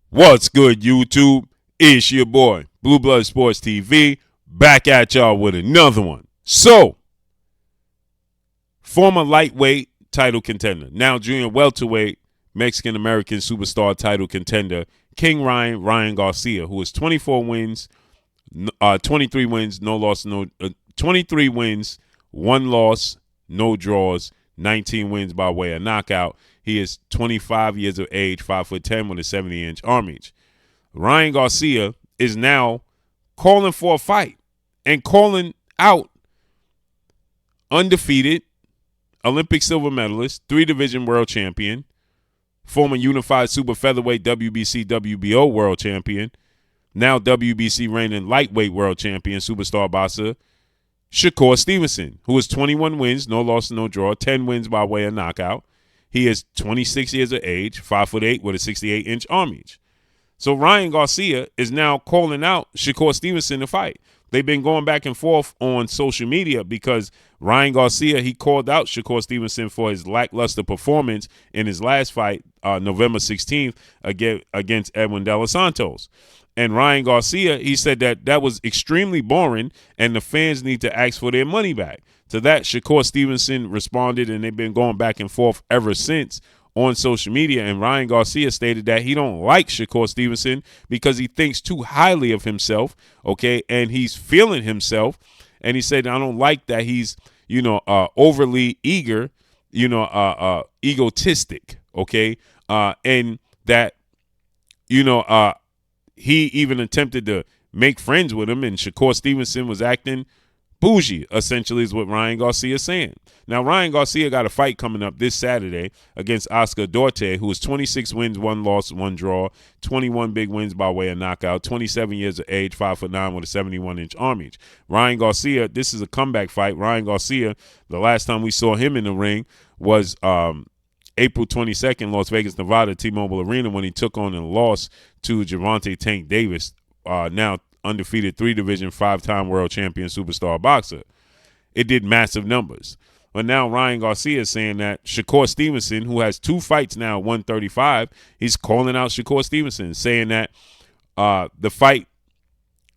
What's good, YouTube? It's your boy, Blue Blood Sports TV, back at y'all with another one. So, former lightweight title contender, now junior welterweight Mexican-American superstar title contender, King Ryan Garcia, who is 24 wins, 23 wins, no loss, 23 wins, one loss, no draws, 19 wins by way of knockout. He is 25 years of age, 5'10" with a 70-inch arm reach. Ryan Garcia is now calling for a fight and calling out undefeated Olympic silver medalist, 3-division world champion, former unified super featherweight WBC WBO world champion, now WBC reigning lightweight world champion, superstar boxer, Shakur Stevenson, who is 21 wins, no loss, no draw, 10 wins by way of knockout. He is 26 years of age, 5'8" with a 68-inch arm reach. So Ryan Garcia is now calling out Shakur Stevenson to fight. They've been going back and forth on social media because Ryan Garcia, he called out Shakur Stevenson for his lackluster performance in his last fight, November 16th, against Edwin De Los Santos. And Ryan Garcia, he said that was extremely boring and the fans need to ask for their money back. To that, Shakur Stevenson responded, and they've been going back and forth ever since on social media. And Ryan Garcia stated that he don't like Shakur Stevenson because he thinks too highly of himself, okay, and he's feeling himself. And he said, I don't like that he's, overly eager, egotistic, okay, and that, he even attempted to make friends with him, and Shakur Stevenson was acting bougie, essentially, is what Ryan Garcia is saying. Now, Ryan Garcia got a fight coming up this Saturday against Oscar Duarte, who is 26 wins, one loss, one draw, 21 big wins by way of knockout, 27 years of age, 5'9" with a 71-inch arm reach. Ryan Garcia, this is a comeback fight. Ryan Garcia, the last time we saw him in the ring was April 22nd, Las Vegas, Nevada, T-Mobile Arena, when he took on and lost to Gervonta Tank Davis, now undefeated 3-division, 5-time world champion superstar boxer. It did massive numbers. But now Ryan Garcia is saying that Shakur Stevenson, who has 2 fights now, 135, he's calling out Shakur Stevenson, saying that the fight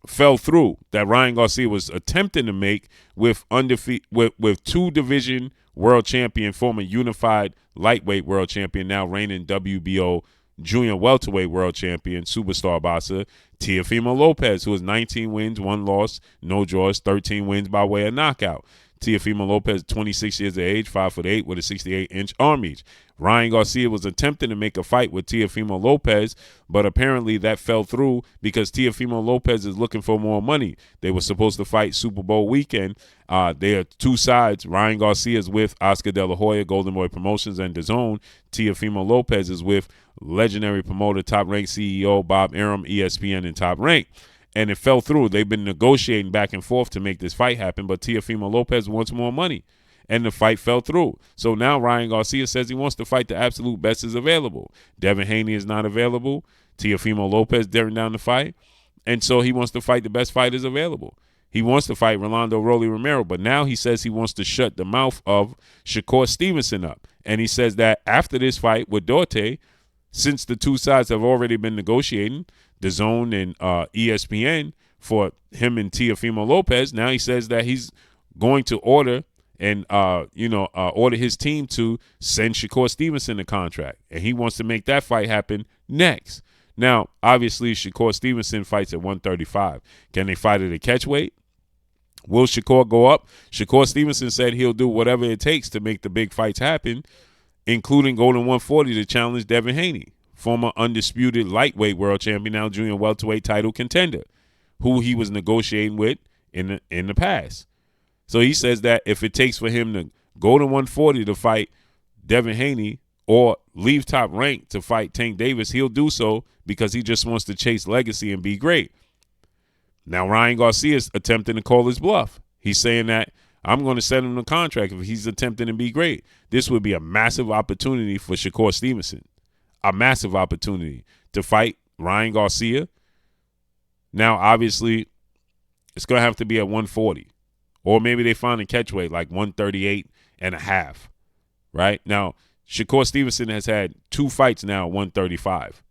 fell through that Ryan Garcia was attempting to make with 2-division world champion, former unified lightweight world champion, now reigning WBO junior welterweight world champion, superstar boxer, Teofimo Lopez, who has 19 wins, 1 loss, no draws, 13 wins by way of knockout. Teofimo Lopez, 26 years of age, 5'8" with a 68-inch arm reach. Ryan Garcia was attempting to make a fight with Teofimo Lopez, but apparently that fell through because Teofimo Lopez is looking for more money. They were supposed to fight Super Bowl weekend. There are 2 sides. Ryan Garcia is with Oscar De La Hoya, Golden Boy Promotions, and DAZN. Teofimo Lopez is with legendary promoter, Top Rank CEO Bob Arum, ESPN, and Top Rank. And it fell through. They've been negotiating back and forth to make this fight happen, but Teofimo Lopez wants more money, and the fight fell through. So now Ryan Garcia says he wants to fight the absolute best is available. Devin Haney is not available. Teofimo Lopez daring down the fight, and so he wants to fight the best fighters available. He wants to fight Rolando Rolly Romero, but now he says he wants to shut the mouth of Shakur Stevenson up. And he says that after this fight with Duarte, since the 2 sides have already been negotiating, DAZN and ESPN, for him and Teofimo Lopez, now he says that he's going to order and order his team to send Shakur Stevenson a contract, and he wants to make that fight happen next. Now, obviously, Shakur Stevenson fights at 135. Can they fight at a catchweight? Will Shakur go up? Shakur Stevenson said he'll do whatever it takes to make the big fights happen, including going to 140 to challenge Devin Haney, former undisputed lightweight world champion, now junior welterweight title contender, who he was negotiating with in the past. So he says that if it takes for him to go to 140 to fight Devin Haney or leave Top Rank to fight Tank Davis, he'll do so because he just wants to chase legacy and be great. Now Ryan Garcia is attempting to call his bluff. He's saying that I'm going to send him a contract if he's attempting to be great. This would be a massive opportunity for Shakur Stevenson, a massive opportunity to fight Ryan Garcia. Now, obviously, it's going to have to be at 140. Or maybe they find a catchweight like 138.5, right? Now, Shakur Stevenson has had 2 fights now at 135,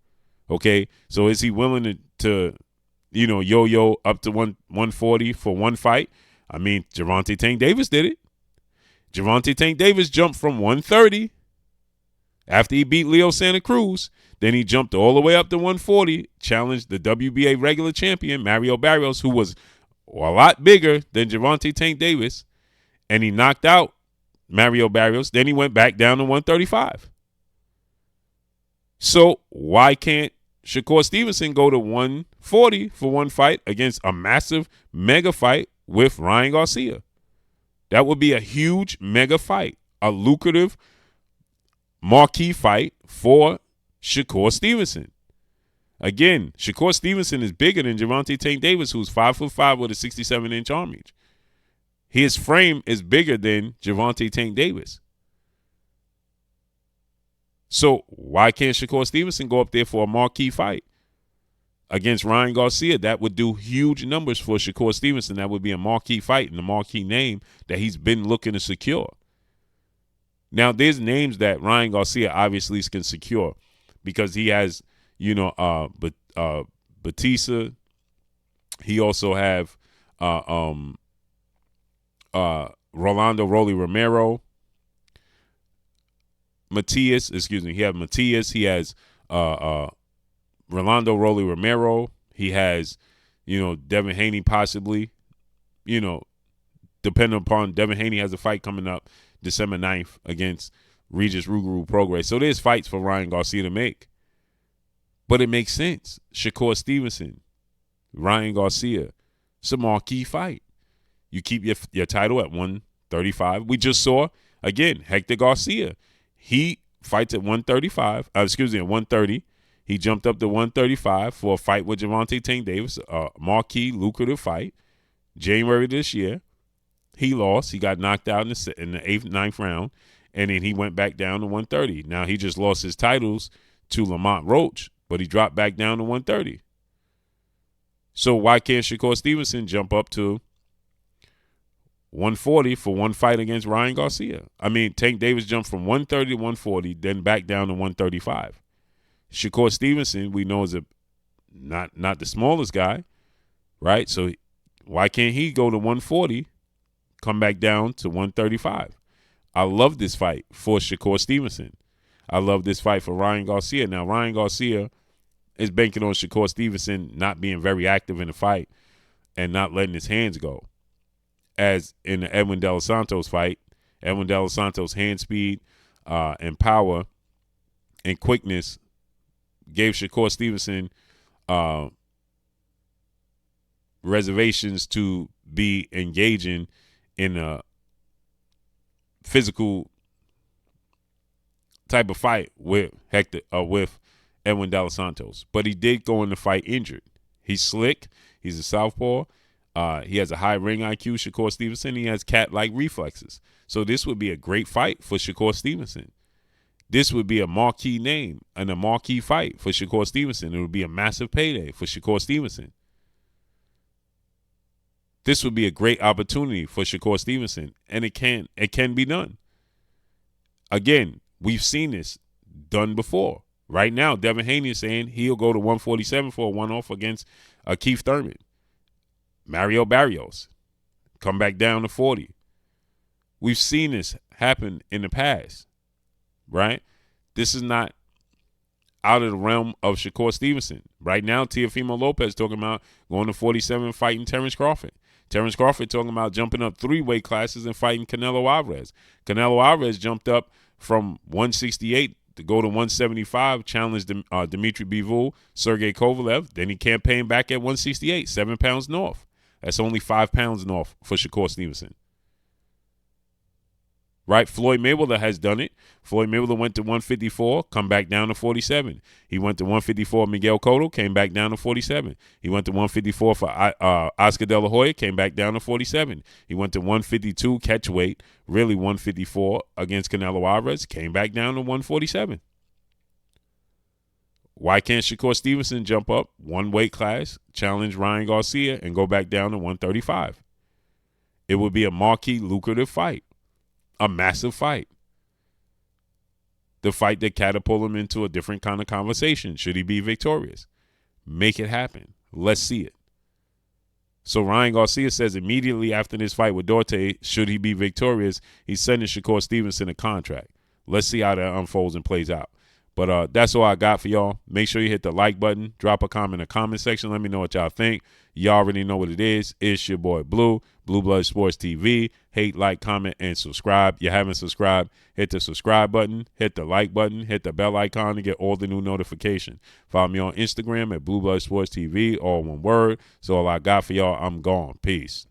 Okay, so is he willing to yo-yo up to 140 for one fight? I mean, Gervonta Tank Davis did it. Gervonta Tank Davis jumped from 130 after he beat Leo Santa Cruz. Then he jumped all the way up to 140, challenged the WBA regular champion, Mario Barrios, who was a lot bigger than Gervonta Tank Davis, and he knocked out Mario Barrios. Then he went back down to 135. So why can't Shakur Stevenson go to 140 for one fight against a massive mega fight with Ryan Garcia? That would be a huge mega fight, a lucrative marquee fight for Shakur Stevenson. Again, Shakur Stevenson is bigger than Gervonta Tank Davis, who's 5'5" with a 67-inch arm reach. His frame is bigger than Gervonta Tank Davis. So why can't Shakur Stevenson go up there for a marquee fight against Ryan Garcia? That would do huge numbers for Shakur Stevenson. That would be a marquee fight and a marquee name that he's been looking to secure. Now, there's names that Ryan Garcia obviously can secure because he has, Batista. He also have Rolando Rolly Romero. He has Matias. He has Rolando Rolly Romero. He has, Devin Haney possibly. Depending upon Devin Haney has a fight coming up December 9th against Regis Ruguru Prograis. So there's fights for Ryan Garcia to make. But it makes sense. Shakur Stevenson, Ryan Garcia. It's a marquee fight. You keep your title at 135. We just saw, again, Hector Garcia. He fights at 135. At 130. He jumped up to 135 for a fight with Gervonta Tank Davis, a marquee, lucrative fight, January this year. He lost. He got knocked out in the 8th, 9th round, and then he went back down to 130. Now, he just lost his titles to Lamont Roach, but he dropped back down to 130. So why can't Shakur Stevenson jump up to 140 for one fight against Ryan Garcia? I mean, Tank Davis jumped from 130 to 140, then back down to 135. Shakur Stevenson, we know, is not the smallest guy, right? So why can't he go to 140, come back down to 135? I love this fight for Shakur Stevenson. I love this fight for Ryan Garcia. Now, Ryan Garcia is banking on Shakur Stevenson not being very active in the fight and not letting his hands go. As in the Edwin De Los Santos fight, Edwin De Los Santos' hand speed and power and quickness gave Shakur Stevenson reservations to be engaging in a physical type of fight with Edwin De Los Santos. But he did go in the fight injured. He's slick. He's a southpaw. He has a high ring IQ, Shakur Stevenson. He has cat-like reflexes. So this would be a great fight for Shakur Stevenson. This would be a marquee name and a marquee fight for Shakur Stevenson. It would be a massive payday for Shakur Stevenson. This would be a great opportunity for Shakur Stevenson, and it can be done. Again, we've seen this done before. Right now, Devin Haney is saying he'll go to 147 for a one-off against Keith Thurman. Mario Barrios, come back down to 40. We've seen this happen in the past, right? This is not out of the realm of Shakur Stevenson. Right now, Teofimo Lopez talking about going to 47 fighting Terrence Crawford. Terrence Crawford talking about jumping up 3 weight classes and fighting Canelo Alvarez. Canelo Alvarez jumped up from 168 to go to 175, challenged Dmitry Bivol, Sergey Kovalev. Then he campaigned back at 168, 7 pounds north. That's only 5 pounds north for Shakur Stevenson. Right? Floyd Mayweather has done it. Floyd Mayweather went to 154, come back down to 47. He went to 154 Miguel Cotto, came back down to 47. He went to 154 for Oscar De La Hoya, came back down to 47. He went to 152 catch weight, really 154 against Canelo Alvarez, came back down to 147. Why can't Shakur Stevenson jump up 1 weight class, challenge Ryan Garcia, and go back down to 135? It would be a marquee, lucrative fight. A massive fight. the fight that catapult him into a different kind of conversation. Should he be victorious? Make it happen. Let's see it. So Ryan Garcia says immediately after this fight with Duarte, should he be victorious, he's sending Shakur Stevenson a contract. Let's see how that unfolds and plays out. But that's all I got for y'all. Make sure you hit the like button. Drop a comment in the comment section. Let me know what y'all think. Y'all already know what it is. It's your boy Blue, Blue Blood Sports TV. Hate, like, comment, and subscribe. You haven't subscribed, hit the subscribe button, hit the like button, hit the bell icon to get all the new notifications. Follow me on Instagram at Blue Blood Sports TV, all one word. So all I got for y'all. I'm gone. Peace.